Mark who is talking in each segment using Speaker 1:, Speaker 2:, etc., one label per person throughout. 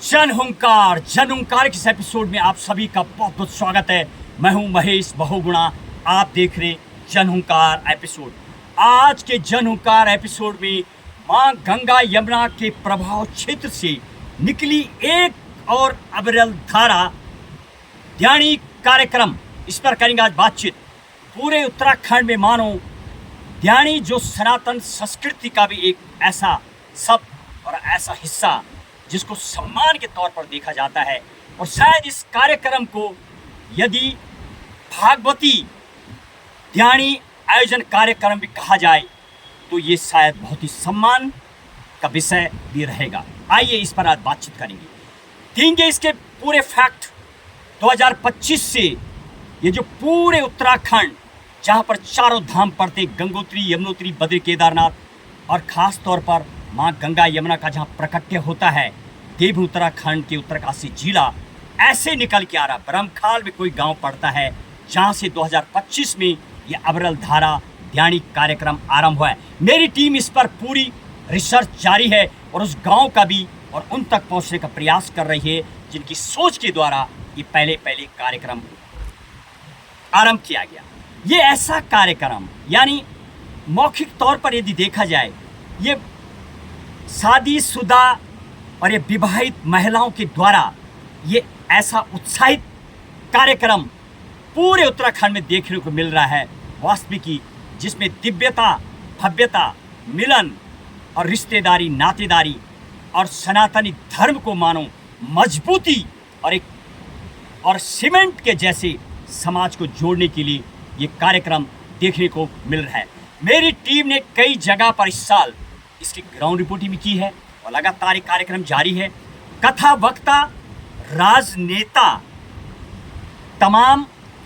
Speaker 1: जन हुंकार के इस एपिसोड में आप सभी का बहुत बहुत स्वागत है। मैं हूं महेश बहुगुणा। आप देख रहे जन हुंकार एपिसोड। आज के जन हुंकार एपिसोड में मां गंगा यमुना के प्रभाव क्षेत्र से निकली एक और अविरल धारा ध्यानी कार्यक्रम, इस पर करेंगे आज बातचीत। पूरे उत्तराखंड में मानो ध्यानी जो सनातन संस्कृति का भी एक ऐसा शब्द और ऐसा हिस्सा जिसको सम्मान के तौर पर देखा जाता है, और शायद इस कार्यक्रम को यदि भागवती ध्यानी आयोजन कार्यक्रम भी कहा जाए तो ये शायद बहुत ही सम्मान का विषय भी रहेगा। आइए इस पर आज बातचीत करेंगे, देंगे इसके पूरे फैक्ट। 2025 से ये जो पूरे उत्तराखंड जहाँ पर चारों धाम पड़ते, गंगोत्री, यमुनोत्री, बद्री, केदारनाथ, और ख़ास तौर पर माँ गंगा यमुना का जहाँ प्रकट्य होता है, देव उत्तराखंड के उत्तरकाशी जिला ऐसे निकल के आ रहा। ब्रह्मखाल में कोई गांव पड़ता है जहाँ से 2025 में ये अविरल धारा ध्यानी कार्यक्रम आरंभ हुआ है। मेरी टीम इस पर पूरी रिसर्च जारी है और उस गांव का भी और उन तक पहुँचने का प्रयास कर रही है जिनकी सोच के द्वारा ये पहले कार्यक्रम आरंभ किया गया। ये ऐसा कार्यक्रम यानी मौखिक तौर पर यदि देखा जाए, ये शादीशुदा और ये विवाहित महिलाओं के द्वारा ये ऐसा उत्साहित कार्यक्रम पूरे उत्तराखंड में देखने को मिल रहा है वास्तविकी, जिसमें दिव्यता, भव्यता, मिलन और रिश्तेदारी, नातेदारी और सनातनी धर्म को मानो मजबूती और सीमेंट के जैसे समाज को जोड़ने के लिए ये कार्यक्रम देखने को मिल रहा है। मेरी टीम ने कई जगह पर इस साल इसकी ग्राउंड रिपोर्टिंग भी की है और लगातार ये कार्यक्रम जारी है। कथा वक्ता, राजनेता, तमाम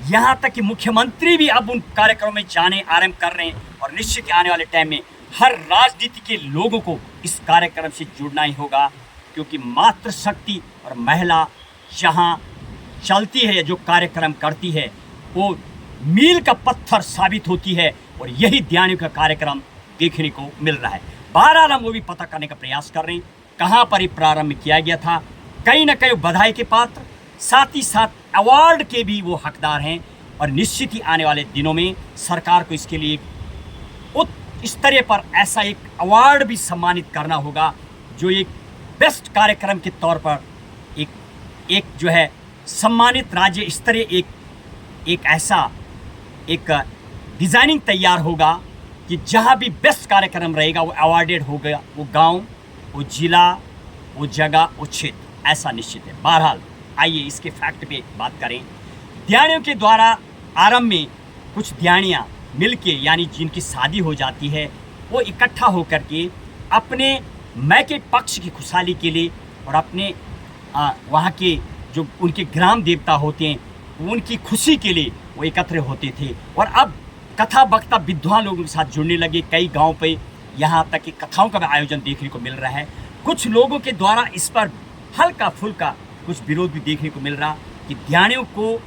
Speaker 1: यहाँ तक कि मुख्यमंत्री भी अब उन कार्यक्रमों में जाने आरंभ कर रहे हैं, और निश्चित ही आने वाले टाइम में हर राजनीति के लोगों को इस कार्यक्रम से जुड़ना ही होगा, क्योंकि मातृशक्ति और महिला जहाँ चलती है, जो कार्यक्रम करती है, वो मील का पत्थर साबित होती है, और यही ध्यानियों का कार्यक्रम देखने को मिल रहा है। बहरहाल हम वो भी पता करने का प्रयास कर रहे हैं कहाँ पर ये प्रारंभ किया गया था। कहीं ना कहीं बधाई के पात्र, साथ ही साथ अवार्ड के भी वो हकदार हैं, और निश्चित ही आने वाले दिनों में सरकार को इसके लिए उच्च स्तरीय पर ऐसा एक अवार्ड भी सम्मानित करना होगा, जो एक बेस्ट कार्यक्रम के तौर पर एक जो है सम्मानित राज्य स्तरीय एक ऐसा एक डिज़ाइनिंग तैयार होगा कि जहाँ भी बेस्ट कार्यक्रम रहेगा वो अवार्डेड हो गया, वो गांव, वो जिला, वो जगह, वो क्षेत्र, ऐसा निश्चित है। बहरहाल आइए इसके फैक्ट पे बात करें। ध्यानियों के द्वारा आरंभ में कुछ ध्यानियाँ मिलके, यानी जिनकी शादी हो जाती है, वो इकट्ठा होकर के अपने मैके पक्ष की खुशहाली के लिए और अपने वहाँ के जो उनके ग्राम देवता होते हैं उनकी खुशी के लिए वो एकत्र होते थे। और अब कथा वक्ता विद्वान लोगों के साथ जुड़ने लगे। कई गांव पे यहाँ तक कि कथाओं का भी आयोजन देखने को मिल रहा है। कुछ लोगों के द्वारा इस पर हल्का फुल्का कुछ विरोध भी देखने को मिल रहा कि ध्यानियों को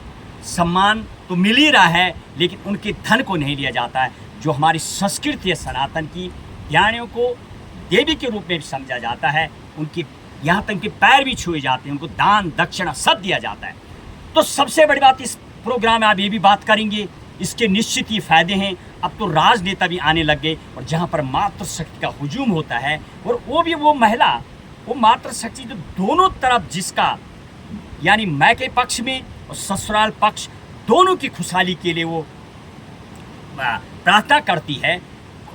Speaker 1: सम्मान तो मिल ही रहा है, लेकिन उनके धन को नहीं लिया जाता है। जो हमारी संस्कृति है सनातन की, ध्यानियों को देवी के रूप में भी समझा जाता है, उनके यहाँ तक उनके पैर भी छुए जाते हैं, उनको दान दक्षिणा सब दिया जाता है। तो सबसे बड़ी बात इस प्रोग्राम में आप ये भी बात करेंगे, इसके निश्चित ही फायदे हैं। अब तो राजनेता भी आने लग गए, और जहाँ पर मातृशक्ति का हुजूम होता है, और वो भी वो महिला, वो मातृशक्ति जो दोनों तरफ जिसका यानी मैके पक्ष में और ससुराल पक्ष दोनों की खुशहाली के लिए वो प्रार्थना करती है,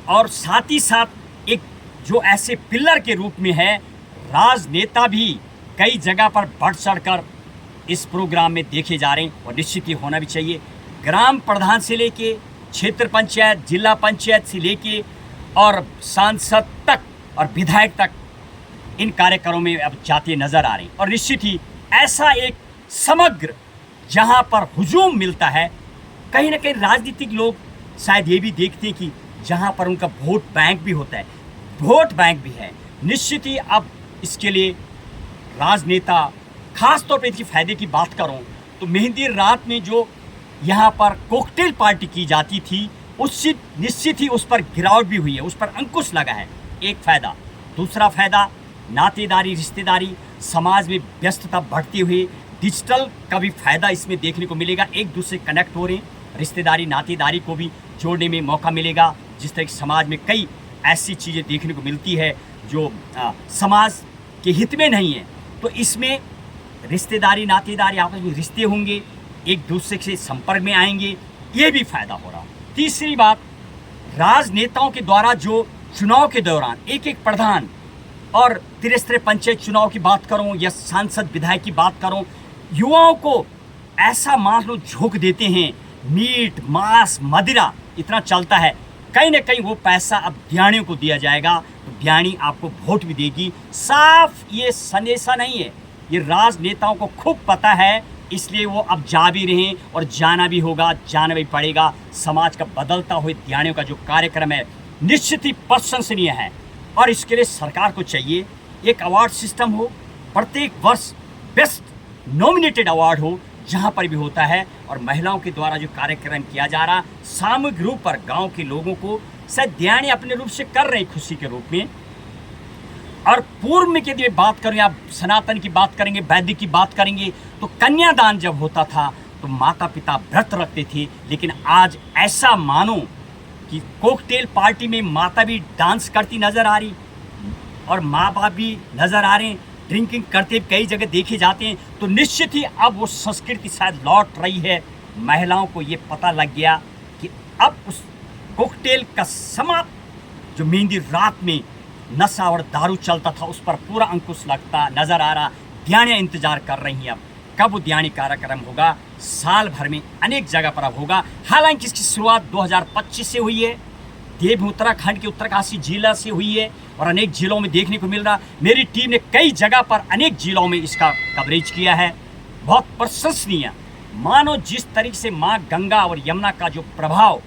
Speaker 1: और साथ ही साथ एक जो ऐसे पिलर के रूप में है, राजनेता भी कई जगह पर बढ़ चढ़कर इस प्रोग्राम में देखे जा रहे हैं, और निश्चित ही होना भी चाहिए। ग्राम प्रधान से लेके क्षेत्र पंचायत, जिला पंचायत से लेके और सांसद तक और विधायक तक इन कार्यक्रमों में अब जाते नजर आ रहे हैं। और निश्चित ही ऐसा एक समग्र जहां पर हुजूम मिलता है, कहीं ना कहीं राजनीतिक लोग शायद ये भी देखते हैं कि जहां पर उनका वोट बैंक भी होता है, वोट बैंक भी है। निश्चित ही अब इसके लिए राजनेता, खास तौर पर इसके फायदे की बात करूं तो मेहंदी रात में जो यहाँ पर कॉकटेल पार्टी की जाती थी, उससे निश्चित ही उस पर गिरावट भी हुई है, उस पर अंकुश लगा है। एक फ़ायदा। दूसरा फ़ायदा नातेदारी रिश्तेदारी समाज में व्यस्तता बढ़ती हुई डिजिटल का भी फायदा इसमें देखने को मिलेगा। एक दूसरे कनेक्ट हो रहे हैं, रिश्तेदारी नातेदारी को भी जोड़ने में मौका मिलेगा। जिस तरह की समाज में कई ऐसी चीज़ें देखने को मिलती है जो समाज के हित में नहीं है, तो इसमें रिश्तेदारी नातेदारी आपस में रिश्ते होंगे, एक दूसरे से संपर्क में आएंगे, ये भी फायदा हो रहा। तीसरी बात, राजनेताओं के द्वारा जो चुनाव के दौरान एक एक प्रधान और त्रिस्तरीय पंचायत चुनाव की बात करूं या सांसद विधायक की बात करूं, युवाओं को ऐसा मान लो झोंक देते हैं, मीट मांस मदिरा इतना चलता है, कहीं ना कहीं वो पैसा अब दियाणियों को दिया जाएगा तो दियाणी आपको वोट भी देगी। साफ ये संदेशा नहीं है, ये राजनेताओं को खूब पता है, इसलिए वो अब जा भी रहे हैं और जाना भी होगा, जाना भी पड़ेगा। समाज का बदलता हुए दियाणियों का जो कार्यक्रम है निश्चित ही प्रशंसनीय है और इसके लिए सरकार को चाहिए एक अवार्ड सिस्टम हो, प्रत्येक वर्ष बेस्ट नॉमिनेटेड अवार्ड हो जहां पर भी होता है, और महिलाओं के द्वारा जो कार्यक्रम किया जा रहा सामूहिक रूप पर गांव के लोगों को शायद दियाणी अपने रूप से कर रहे खुशी के रूप में। और पूर्व में यदि बात करें, आप सनातन की बात करेंगे, वैदिक की बात करेंगे, तो कन्यादान जब होता था तो माता पिता व्रत रखते थे, लेकिन आज ऐसा मानो कि कॉकटेल पार्टी में माता भी डांस करती नजर आ रही और माँ बाप भी नजर आ रहे हैं, ड्रिंकिंग करते कई जगह देखे जाते हैं। तो निश्चित ही अब वो संस्कृति शायद लौट रही है। महिलाओं को ये पता लग गया कि अब उस कॉकटेल का समाप्त जो मेहंदी रात में नशा और दारू चलता था उस पर पूरा अंकुश लगता नजर आ रहा। दियाणियाँ इंतजार कर रही हैं अब कब वो दियाणी कार्यक्रम होगा। साल भर में अनेक जगह पर अब होगा। हालांकि इसकी शुरुआत 2025 से हुई है, देव उत्तराखंड के उत्तरकाशी जिला से हुई है और अनेक जिलों में देखने को मिल रहा। मेरी टीम ने कई जगह पर अनेक जिलों में इसका कवरेज किया है, बहुत प्रशंसनीय। मानो जिस तरीके से माँ गंगा और यमुना का जो प्रभाव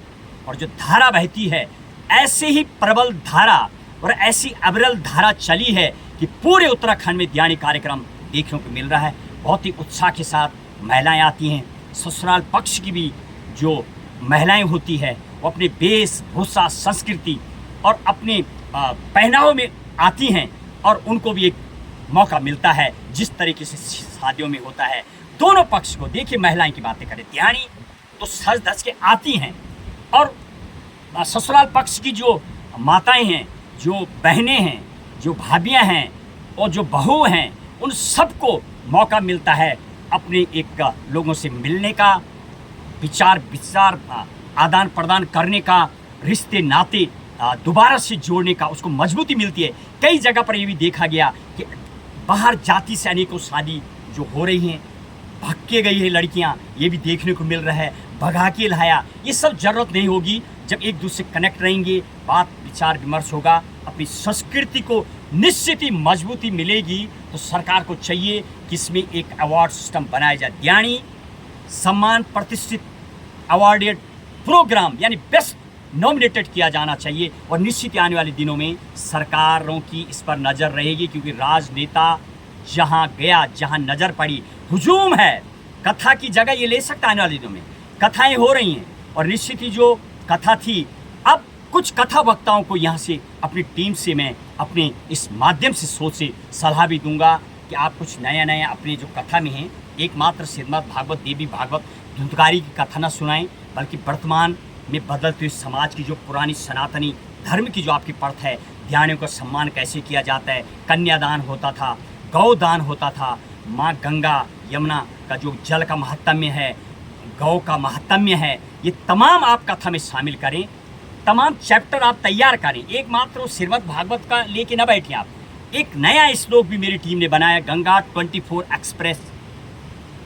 Speaker 1: और जो धारा बहती है, ऐसे ही प्रबल धारा और ऐसी अविरल धारा चली है कि पूरे उत्तराखंड में दियाणी कार्यक्रम देखने को मिल रहा है। बहुत ही उत्साह के साथ महिलाएं आती हैं। ससुराल पक्ष की भी जो महिलाएं होती है वो अपने वेशभूषा संस्कृति और अपने पहनावे में आती हैं और उनको भी एक मौका मिलता है जिस तरीके से शादियों में होता है। दोनों पक्ष को देखिए, महिलाएं की बातें करें, दियाणी तो सज धज के आती हैं और ससुराल पक्ष की जो माताएं हैं, जो बहनें हैं, जो भाभियां हैं और जो बहू हैं, उन सबको मौका मिलता है अपने एक लोगों से मिलने का, विचार आदान प्रदान करने का, रिश्ते नाते दोबारा से जोड़ने का, उसको मजबूती मिलती है। कई जगह पर ये भी देखा गया कि बाहर जाति से अनेकों शादी जो हो रही हैं, भाग के गई है लड़कियां, ये भी देखने को मिल रहा है, भगा के लाया। ये सब जरूरत नहीं होगी जब एक दूसरे कनेक्ट रहेंगे, बात विचार विमर्श होगा, अपनी संस्कृति को निश्चित ही मजबूती मिलेगी। तो सरकार को चाहिए कि इसमें एक अवार्ड सिस्टम बनाया जाए। दियाणी सम्मान प्रतिष्ठित अवार्डेड प्रोग्राम यानी बेस्ट नॉमिनेटेड किया जाना चाहिए और निश्चित आने वाले दिनों में सरकारों की इस पर नज़र रहेगी, क्योंकि राजनेता जहां गया, जहां नज़र पड़ी, हुजूम है। कथा की जगह ये ले सकता है आने वाले दिनों में। कथाएं हो रही हैं और निश्चित ही जो कथा थी, अब कुछ कथा वक्ताओं को यहाँ से अपनी टीम से मैं अपने इस माध्यम से सोच से सलाह भी दूंगा कि आप कुछ नया नया अपने जो कथा में हैं, एकमात्र श्रीमद् भागवत देवी भागवत धुंधकारी की कथा न सुनाएं, बल्कि वर्तमान में बदलते हुए समाज की जो पुरानी सनातनी धर्म की जो आपकी प्रथा है, दियाणियों का सम्मान कैसे किया जाता है, कन्यादान होता था, गौदान होता था, माँ गंगा यमुना का जो जल का महात्म्य है, गौ का महात्म्य है, ये तमाम आप कथा में शामिल करें। तमाम चैप्टर आप तैयार करें, एकमात्र श्रीमद् भागवत का लेके न बैठें आप। एक नया श्लोक भी मेरी टीम ने बनाया, Ganga 24 express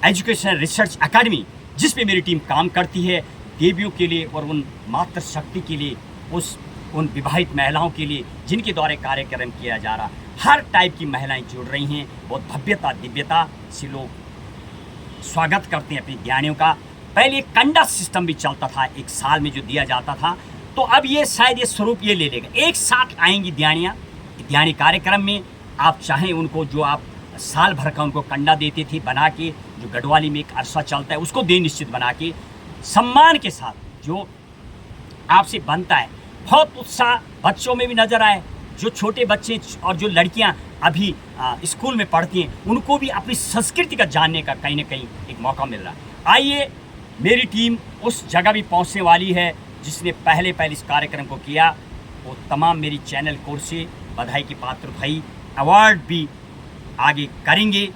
Speaker 1: education research academy, जिस पे मेरी टीम काम करती है देवियों के लिए और उन मातृ शक्ति के लिए, उन विवाहित महिलाओं के लिए जिनके द्वारा कार्यक्रम किया जा रहा। हर टाइप की महिलाएं जुड़ रही हैं, बहुत भव्यता दिव्यता से लोग स्वागत करते हैं अपनी दियाणियों का। पहले एक कंडा सिस्टम भी चलता था, एक साल में जो दिया जाता था, तो अब ये शायद ये स्वरूप ये ले लेगा। एक साथ आएंगी दियाणियाँ, दियाणी कार्यक्रम में आप चाहें उनको जो आप साल भर का उनको कंडा देते थे बना के, जो गढ़वाली में एक अरसा चलता है उसको दे निश्चित बना के, सम्मान के साथ जो आपसे बनता है। बहुत उत्साह बच्चों में भी नजर आए, जो छोटे बच्चे और जो लड़कियां अभी स्कूल में पढ़ती हैं, उनको भी अपनी संस्कृति का जानने का कहीं ना कहीं एक मौका मिल रहा है। आइए, मेरी टीम उस जगह भी पहुंचने वाली है जिसने पहले इस कार्यक्रम को किया। वो तमाम मेरी चैनल कोर से बधाई के पात्र भाई अवार्ड भी आगे करेंगे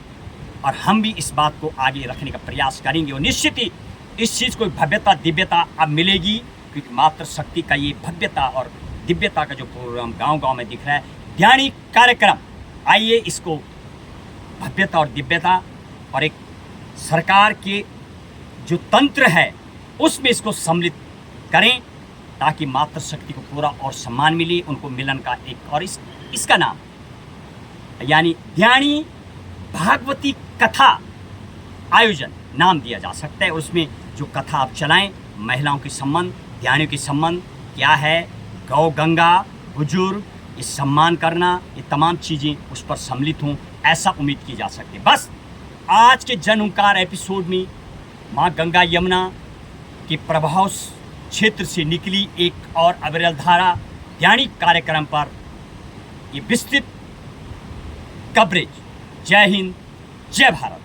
Speaker 1: और हम भी इस बात को आगे रखने का प्रयास करेंगे। और निश्चित ही इस चीज़ को भव्यता दिव्यता अब मिलेगी, क्योंकि मातृशक्ति का ये भव्यता और दिव्यता का जो प्रोग्राम गांव-गांव में दिख रहा है, ध्यानी कार्यक्रम, आइए इसको भव्यता और दिव्यता और एक सरकार के जो तंत्र है उसमें इसको सम्मिलित करें, ताकि मातृशक्ति को पूरा और सम्मान मिले, उनको मिलन का एक और इसका नाम यानी ध्यानी भागवती कथा आयोजन नाम दिया जा सकता है। और उसमें जो कथा आप चलाएं, महिलाओं के संबंध, ध्यानियों के संबंध क्या है, गौ गंगा, बुजुर्ग, ये सम्मान करना, ये तमाम चीज़ें उस पर सम्मिलित हों, ऐसा उम्मीद की जा सकती है। बस आज के जन हुंकार एपिसोड में माँ गंगा यमुना के प्रभाव क्षेत्र से निकली एक और अविरल धारा ध्यानी कार्यक्रम पर ये विस्तृत कवरेज। जय हिंद, जय भारत।